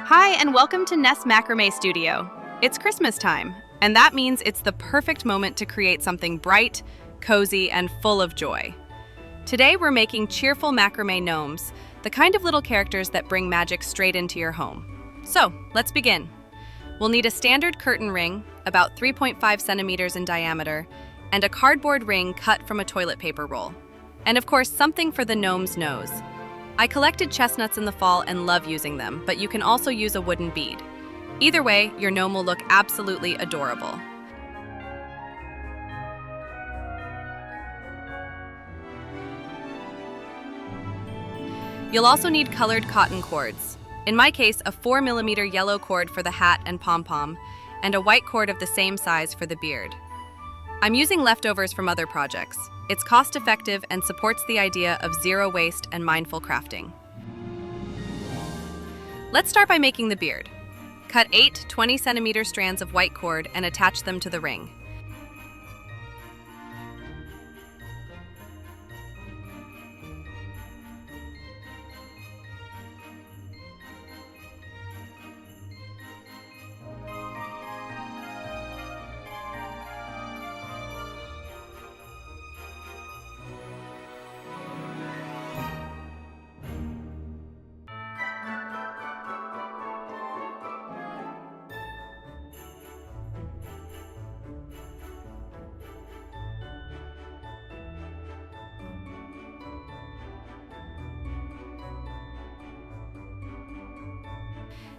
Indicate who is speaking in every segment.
Speaker 1: Hi, and welcome to NessMacrameStudio. It's Christmas time, and that means it's the perfect moment to create something bright, cozy, and full of joy. Today, we're making cheerful macrame gnomes, the kind of little characters that bring magic straight into your home. So, let's begin. We'll need a standard curtain ring, about 3.5 centimeters in diameter, and a cardboard ring cut from a toilet paper roll. And of course, something for the gnome's nose. I collected chestnuts in the fall and love using them, but you can also use a wooden bead. Either way, your gnome will look absolutely adorable. You'll also need colored cotton cords. In my case, a 4mm yellow cord for the hat and pom-pom, and a white cord of the same size for the beard. I'm using leftovers from other projects. It's cost-effective and supports the idea of zero waste and mindful crafting. Let's start by making the beard. Cut 8 20-centimeter strands of white cord and attach them to the ring.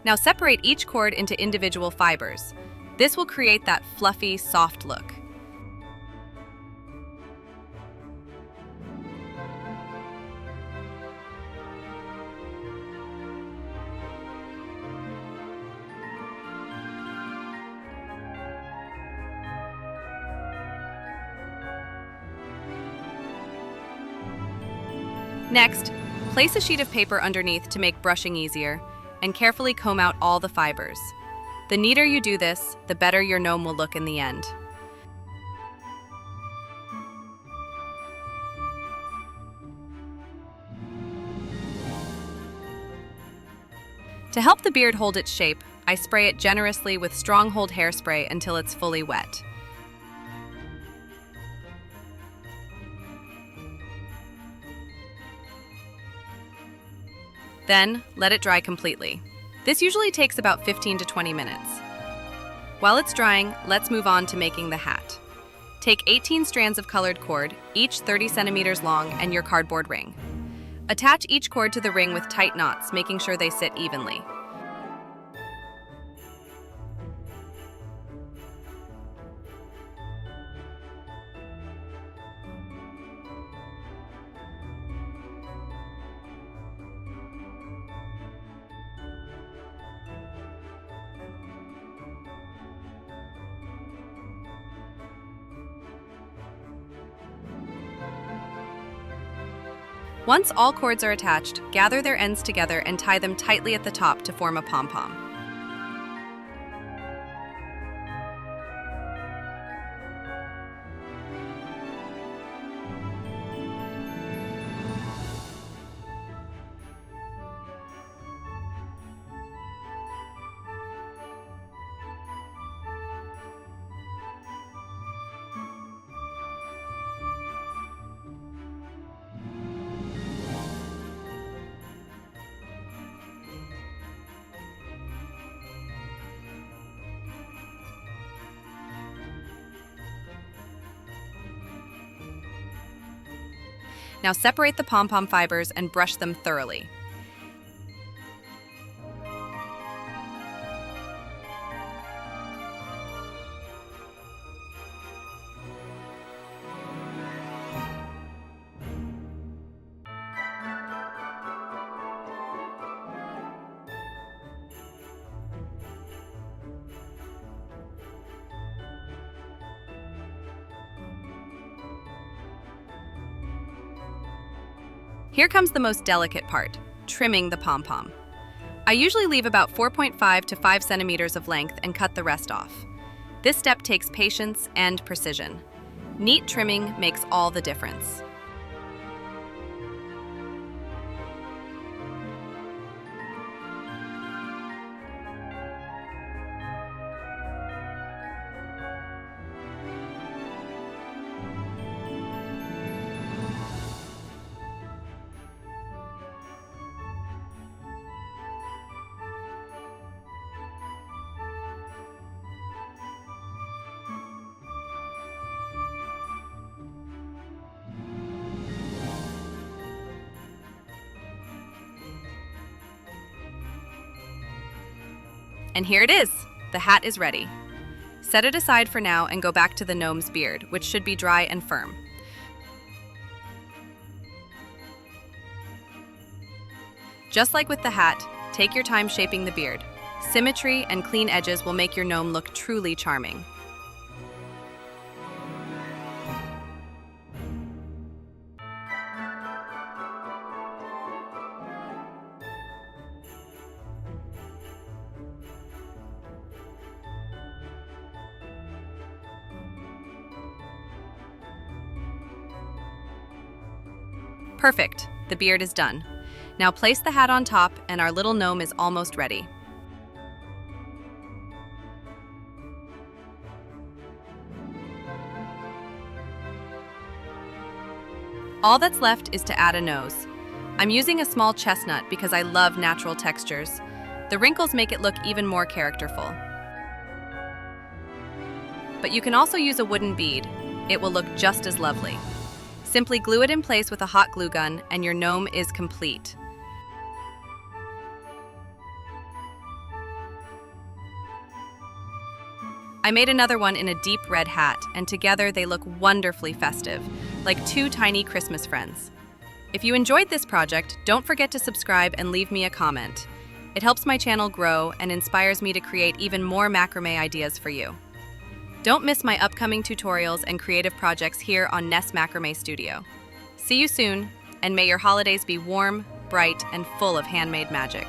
Speaker 1: Now separate each cord into individual fibers. This will create that fluffy, soft look. Next, place a sheet of paper underneath to make brushing easier, and carefully comb out all the fibers. The neater you do this, the better your gnome will look in the end. To help the beard hold its shape, I spray it generously with stronghold hairspray until it's fully wet. Then, let it dry completely. This usually takes about 15 to 20 minutes. While it's drying, let's move on to making the hat. Take 18 strands of colored cord, each 30 centimeters long, and your cardboard ring. Attach each cord to the ring with tight knots, making sure they sit evenly. Once all cords are attached, gather their ends together and tie them tightly at the top to form a pom-pom. Now separate the pom-pom fibers and brush them thoroughly. Here comes the most delicate part, trimming the pom-pom. I usually leave about 4.5 to 5 centimeters of length and cut the rest off. This step takes patience and precision. Neat trimming makes all the difference. And here it is! The hat is ready. Set it aside for now and go back to the gnome's beard, which should be dry and firm. Just like with the hat, take your time shaping the beard. Symmetry and clean edges will make your gnome look truly charming. Perfect, the beard is done. Now place the hat on top and our little gnome is almost ready. All that's left is to add a nose. I'm using a small chestnut because I love natural textures. The wrinkles make it look even more characterful. But you can also use a wooden bead. It will look just as lovely. Simply glue it in place with a hot glue gun and your gnome is complete. I made another one in a deep red hat, and together they look wonderfully festive, like two tiny Christmas friends. If you enjoyed this project, don't forget to subscribe and leave me a comment. It helps my channel grow and inspires me to create even more macrame ideas for you. Don't miss my upcoming tutorials and creative projects here on NessMacrameStudio. See you soon, and may your holidays be warm, bright, and full of handmade magic.